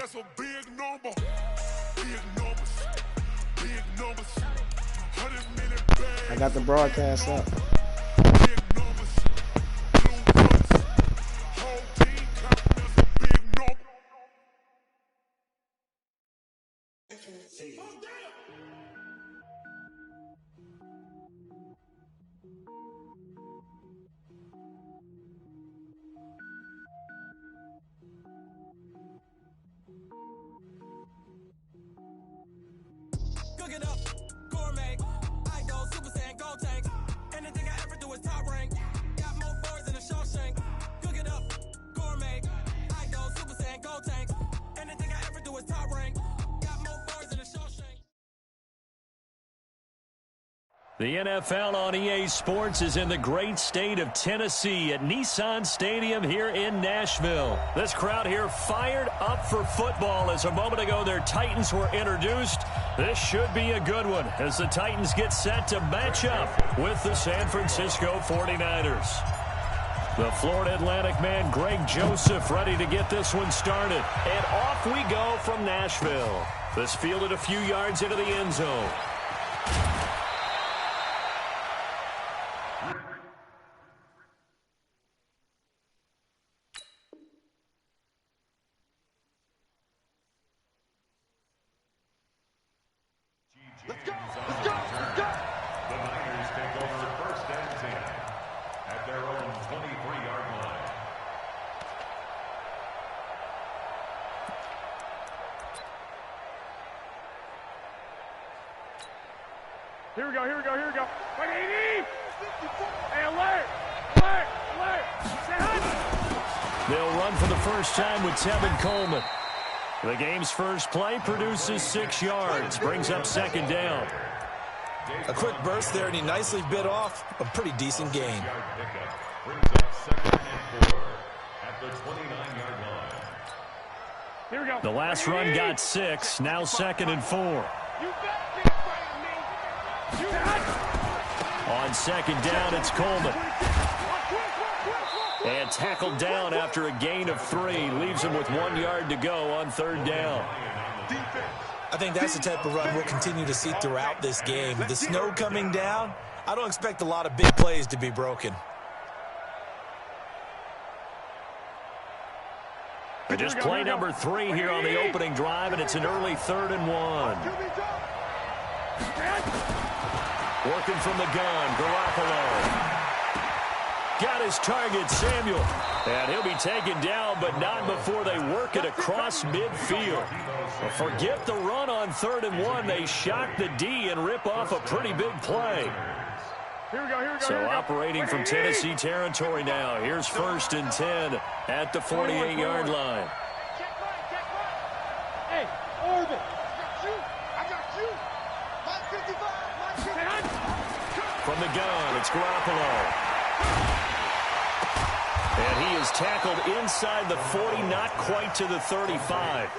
That's a big number. Big numbers. Big numbers. 100-minute bag. I got the broadcast up. Big numbers. Blue colors. Whole team counting as a big number. Cook it up, gourmet. I go Super Saiyan, gold tank. Anything I ever do is top rank. Got more boys than a Shawshank. Cook it up, gourmet. I go Super Saiyan, gold tank. Anything I ever do is top rank. Got more boys than a Shawshank. The NFL on EA Sports is in the great state of Tennessee at Nissan Stadium here in Nashville. This crowd here fired up for football as a moment ago their Titans were introduced. This should be a good one as the Titans get set to match up with the San Francisco 49ers. The Florida Atlantic man Greg Joseph ready to get this one started. And off we go from Nashville. This fielded a few yards into the end zone. Let's go! Let's go! Let's go! The Niners take over first and 10 at their own 23-yard line. Here we go, here we go, here we go. 180! Hey, alert! Alert! Alert! Say hi! They'll run for the first time with Tevin Coleman. The game's first play produces 6 yards, brings up second down. A quick burst there, and he nicely bit off a pretty decent gain. Brings up second and 4 at the 29-yard line. Here we go. The last run got 6, now second and 4. You better be afraid of me. On second down, it's Coleman. And tackled down after a gain of 3. Leaves him with 1 yard to go on third down. I think that's the type of run we'll continue to see throughout this game. With the snow coming down, I don't expect a lot of big plays to be broken. Just play number 3 here on the opening drive, and it's an early 3rd and 1. Working from the gun, Garoppolo. Got his target, Samuel. And he'll be taken down, but not before they work it across midfield. Forget the run on 3rd and 1. They shock the D and rip off a pretty big play. Here we go, here we go. So operating from Tennessee territory now. Here's 1st and 10 at the 48-yard line. Hey, Orbit. I got you. My 55, my 55. From the gun, it's Garoppolo. And he is tackled inside the 40, not quite to the 35.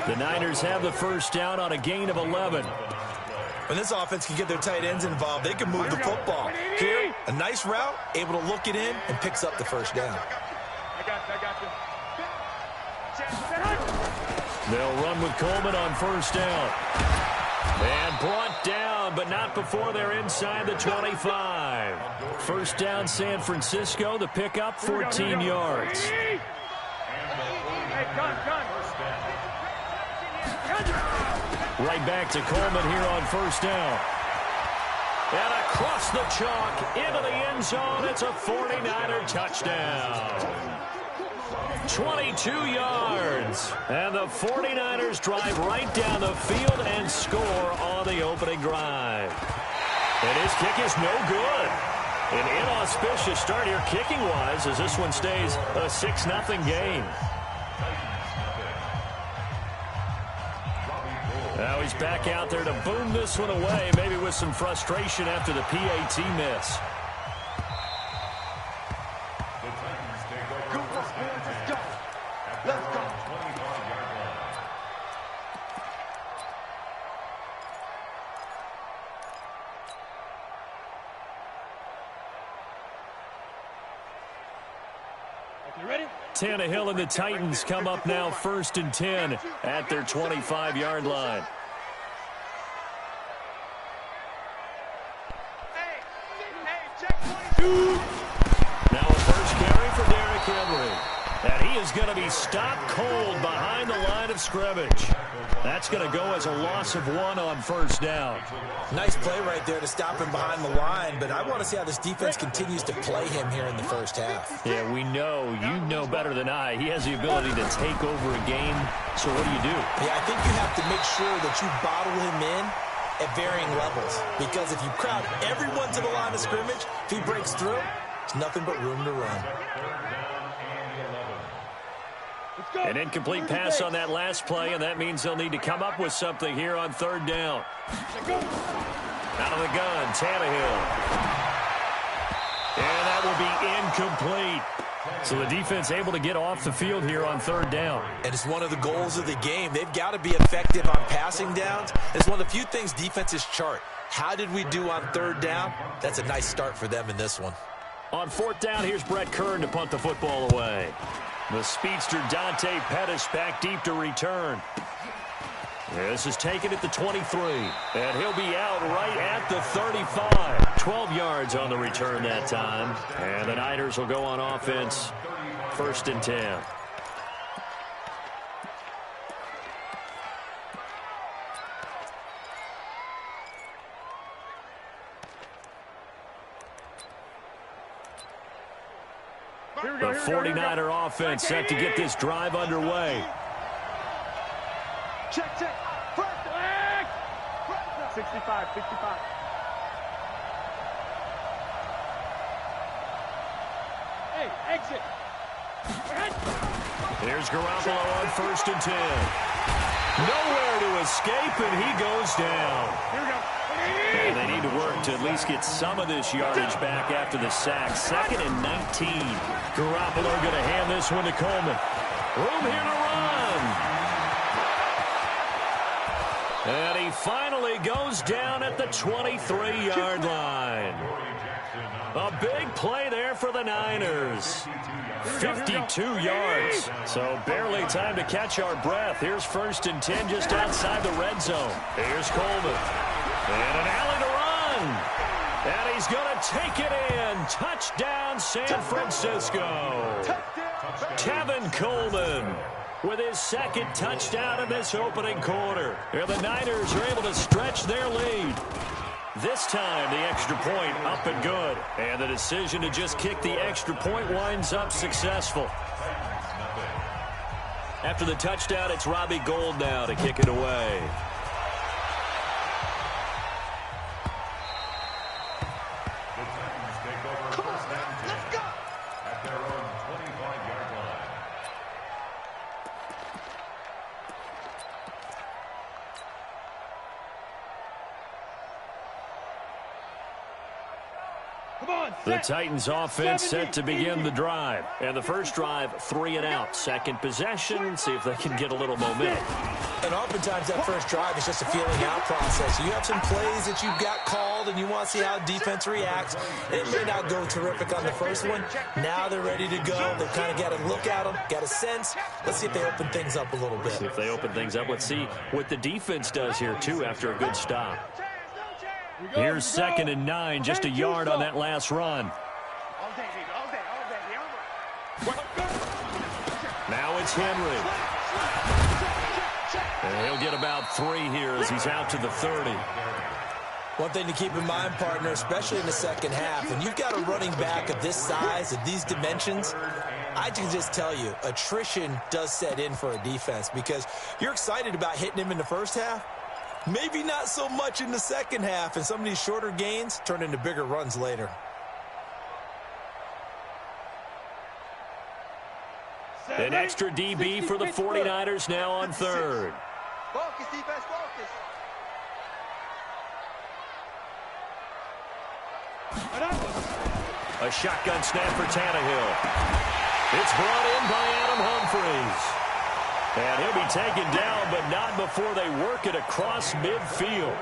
The Niners have the first down on a gain of 11. When this offense can get their tight ends involved, they can move the football. Here, a nice route, able to look it in, and picks up the first down. I got you. They'll run with Coleman on first down. And brought down, but not before they're inside the 25. First down, San Francisco. The pickup, 14 yards. Hey, gun. Right back to Coleman here on first down. And across the chalk, into the end zone. It's a 49er touchdown. 22 yards. And the 49ers drive right down the field and score on the opening drive. And his kick is no good. An inauspicious start here kicking-wise as this one stays a 6-0 game. Now he's back out there to boom this one away, maybe with some frustration after the PAT miss. Let's go. Tannehill and the Titans come up now 1st and 10 at their 25-yard line. Now a first carry for Derrick Henry. And he is going to be stopped cold behind the line of scrimmage. That's going to go as a loss of 1 on 1st down. Nice play right there to stop him behind the line, but I want to see how this defense continues to play him here in the first half. Yeah, we know. You know better than I. He has the ability to take over a game. So what do you do? Yeah, I think you have to make sure that you bottle him in at varying levels, because if you crowd everyone to the line of scrimmage, if he breaks through, there's nothing but room to run. An incomplete pass on that last play, and that means they'll need to come up with something here on 3rd down. Out of the gun, Tannehill. And that will be incomplete. So the defense able to get off the field here on 3rd down. And it's one of the goals of the game. They've got to be effective on passing downs. It's one of the few things defenses chart. How did we do on 3rd down? That's a nice start for them in this one. On 4th down, here's Brett Kern to punt the football away. The speedster Dante Pettis back deep to return. This is taken at the 23. And he'll be out right at the 35. 12 yards on the return that time. And the Niners will go on offense 1st and 10. The 49er offense set to get this drive underway. Check. 65. Hey, exit. Here's Garoppolo on 1st and 10. Nowhere to escape, and he goes down. Here we go. And they need to work to at least get some of this yardage back after the sack. 2nd and 19. Garoppolo going to hand this one to Coleman. Room here to run. And he finally goes down at the 23-yard line. A big play there for the Niners. 52 yards. So barely time to catch our breath. Here's 1st and 10 just outside the red zone. Here's Coleman. And an alley to run. And he's going to take it in. Touchdown, San Francisco. Tevin Coleman with his 2nd touchdown in this opening quarter. And the Niners are able to stretch their lead. This time, the extra point up and good. And the decision to just kick the extra point winds up successful. After the touchdown, it's Robbie Gould now to kick it away. The Titans offense set to begin the drive. And the first drive, 3 and out. Second possession, see if they can get a little momentum. And oftentimes that first drive is just a feeling out process. You have some plays that you've got called and you want to see how defense reacts. It may not go terrific on the first one. Now they're ready to go. They've kind of got a look at them, got a sense. Let's see if they open things up a little bit. See if they open things up. Let's see what the defense does here, too, after a good stop. Here's 2nd and 9, just a yard on that last run. Now it's Henry. And he'll get about 3 here as he's out to the 30. One thing to keep in mind, partner, especially in the second half, when you've got a running back of this size, of these dimensions, I can just tell you, attrition does set in for a defense because you're excited about hitting him in the first half. Maybe not so much in the second half, and some of these shorter gains turn into bigger runs later. An extra DB for the 49ers now on 3rd. Focus, defense, focus. A shotgun snap for Tannehill. It's brought in by Adam Humphries. And he'll be taken down, but not before they work it across midfield.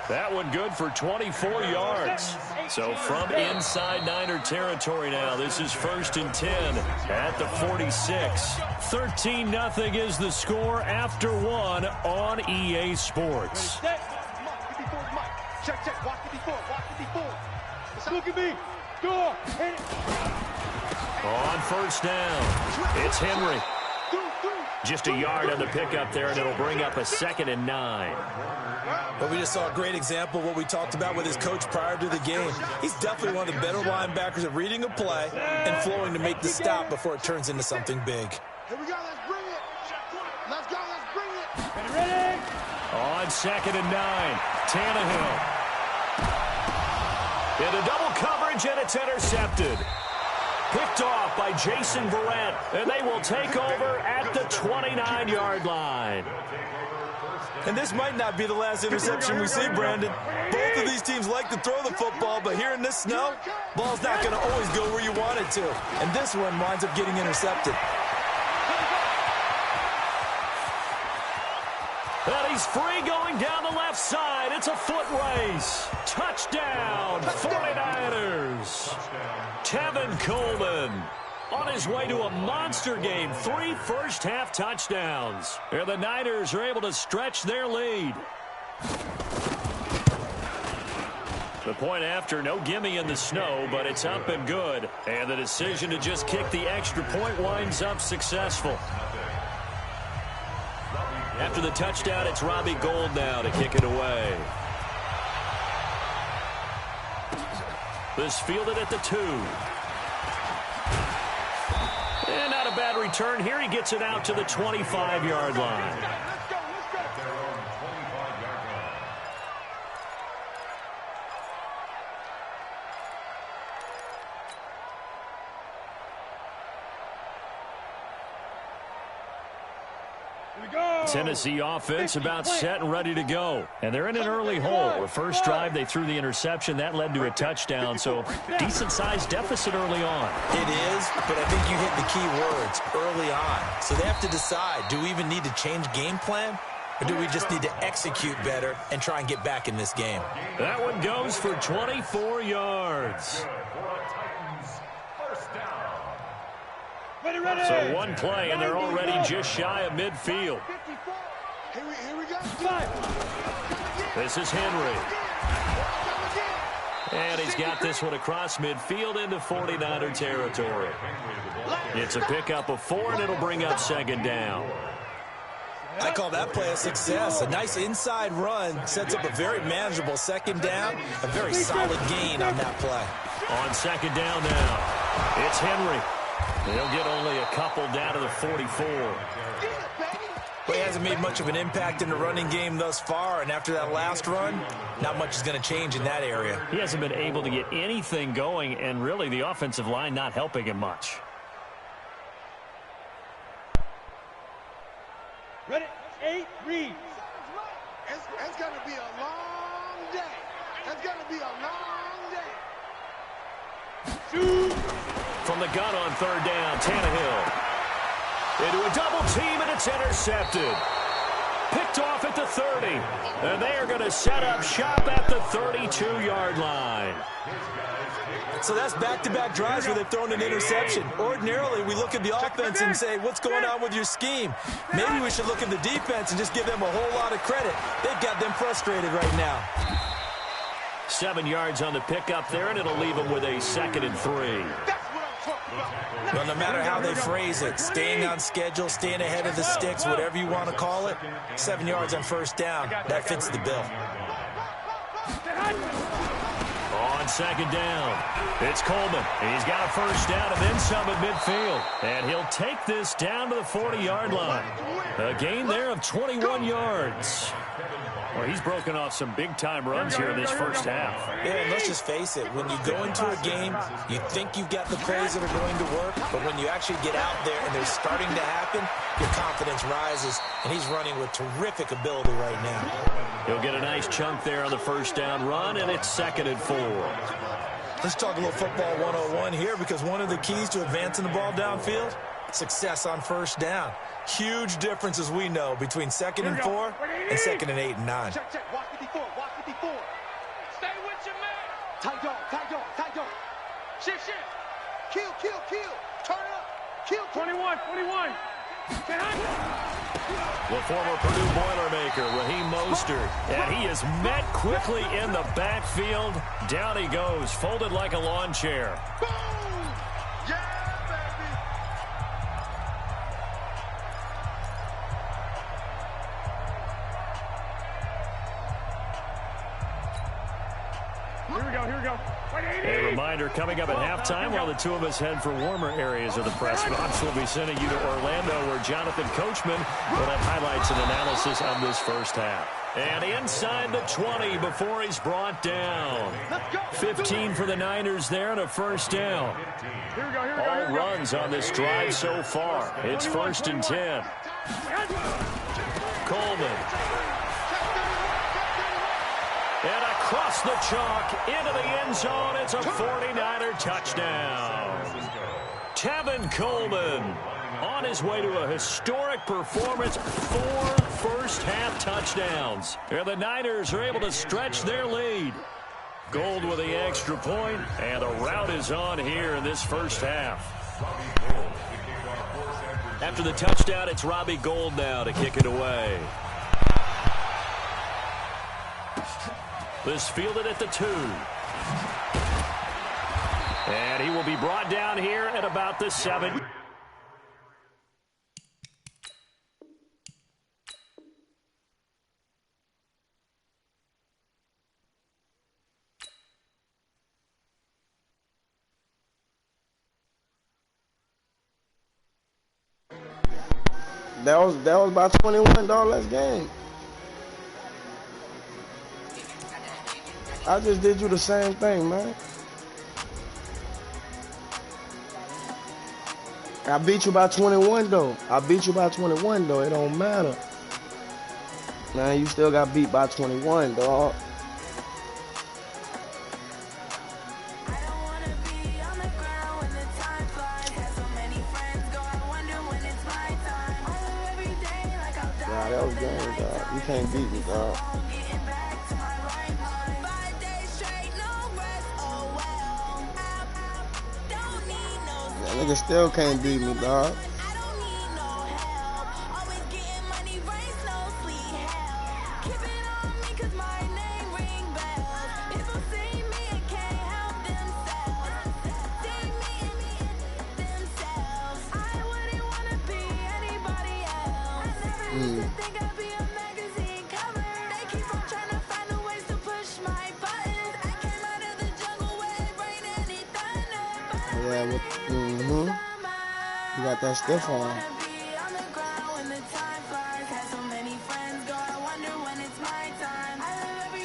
That one good for 24 yards. So from inside Niner territory now, this is 1st and 10 at the 46. 13-0 is the score after 1 on EA Sports. Check, check. Watch it before. Look at me. Go. Hit it. On 1st down, it's Henry. Just a yard on the pickup there, and it'll bring up a 2nd and 9. But we just saw a great example of what we talked about with his coach prior to the game. He's definitely one of the better linebackers at reading a play and flowing to make the stop before it turns into something big. Here we go. Let's bring it. Let's go. Let's bring it. Ready? On 2nd and 9, Tannehill. Into double coverage, and it's intercepted. Picked off by Jason Verrett, and they will take over at the 29-yard line. And this might not be the last interception we see, Brandon. Both of these teams like to throw the football, but here in this snow, ball's not going to always go where you want it to. And this one winds up getting intercepted. And he's free going down the left side. It's a foot race. Touchdown, 49ers. Tevin Coleman on his way to a monster game. 3 first-half touchdowns. And the Niners are able to stretch their lead. The point after, no gimme in the snow, but it's up and good. And the decision to just kick the extra point winds up successful. After the touchdown, it's Robbie Gould now to kick it away. This fielded at the 2. And not a bad return here. He gets it out to the 25-yard line. Tennessee offense about set and ready to go. And they're in an early hole. The first drive, they threw the interception. That led to a touchdown, so decent-sized deficit early on. It is, but I think you hit the key words, early on. So they have to decide, do we even need to change game plan? Or do we just need to execute better and try and get back in this game? That one goes for 24 yards. Ready. So one play, and they're already just shy of midfield. Here we go. This is Henry. And he's got this one across midfield into 49er territory. It's a pickup of 4, and it'll bring up 2nd down. I call that play a success. A nice inside run sets up a very manageable 2nd down. A very solid gain on that play. On 2nd down now, it's Henry. They'll get only a couple down to the 44. Well, he hasn't made much of an impact in the running game thus far, and after that last run, not much is going to change in that area. He hasn't been able to get anything going, and really the offensive line not helping him much. Ready? 8, read. It's going to be a long day. It's going to be a long day. Shoot. From the gun on 3rd down, Tannehill. Into a double team, and it's intercepted. Picked off at the 30. And they are going to set up shop at the 32-yard line. So that's back-to-back drives where they've thrown an interception. Ordinarily, we look at the offense and say, what's going on with your scheme? Maybe we should look at the defense and just give them a whole lot of credit. They've got them frustrated right now. 7 yards on the pickup there, and it'll leave them with a 2nd and 3. Well, no matter how they phrase it, staying on schedule, staying ahead of the sticks, whatever you want to call it, 7 yards on 1st down, that fits the bill. On 2nd down, it's Coleman. He's got a 1st down and then some at midfield. And he'll take this down to the 40-yard line. A gain there of 21 yards. Well, he's broken off some big-time runs here in this first half. Yeah, and let's just face it. When you go into a game, you think you've got the plays that are going to work, but when you actually get out there and they're starting to happen, your confidence rises, and he's running with terrific ability right now. He'll get a nice chunk there on the 1st down run, and it's 2nd and 4. Let's talk a little football 101 here, because one of the keys to advancing the ball downfield, success on 1st down. Huge difference, as we know, between 2nd and 4 and 2nd and 8 and 9. Check. Watch it before. Stay with your man. Tight dog. Shift. Kill. Turn it up. Kill. 21. The former Purdue Boilermaker, Raheem Mostert, and he is met quickly in the backfield. Down he goes, folded like a lawn chair. Boom! Yeah, baby! Here we go. A reminder coming up at halftime while the two of us head for warmer areas of the press box. We'll be sending you to Orlando where Jonathan Coachman will have highlights and analysis of this first half. And inside the 20 before he's brought down. 15 for the Niners there and a first down. Here we go. All runs on this drive so far. It's 1st and 10. Coleman. And across the chalk into the end zone. It's a 49er touchdown. Tevin Coleman on his way to a historic performance. 4 first-half touchdowns. And the Niners are able to stretch their lead. Gold with the extra point, and the route is on here in this first half. After the touchdown, it's Robbie Gould now to kick it away. This fielded at the 2. And he will be brought down here at about the 7. That was about $21 game. I just did you the same thing, man. I beat you by 21 though. It don't matter. Man, you still got beat by 21, dog. Nah, that was game, dog. You can't beat me, dog. Nigga still can't beat me, dog. You got that stiff on.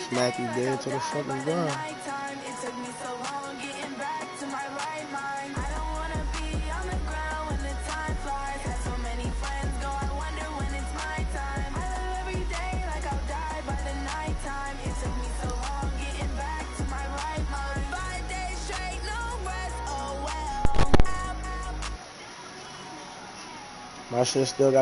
Smack you dead to the fucking ground. My shit still got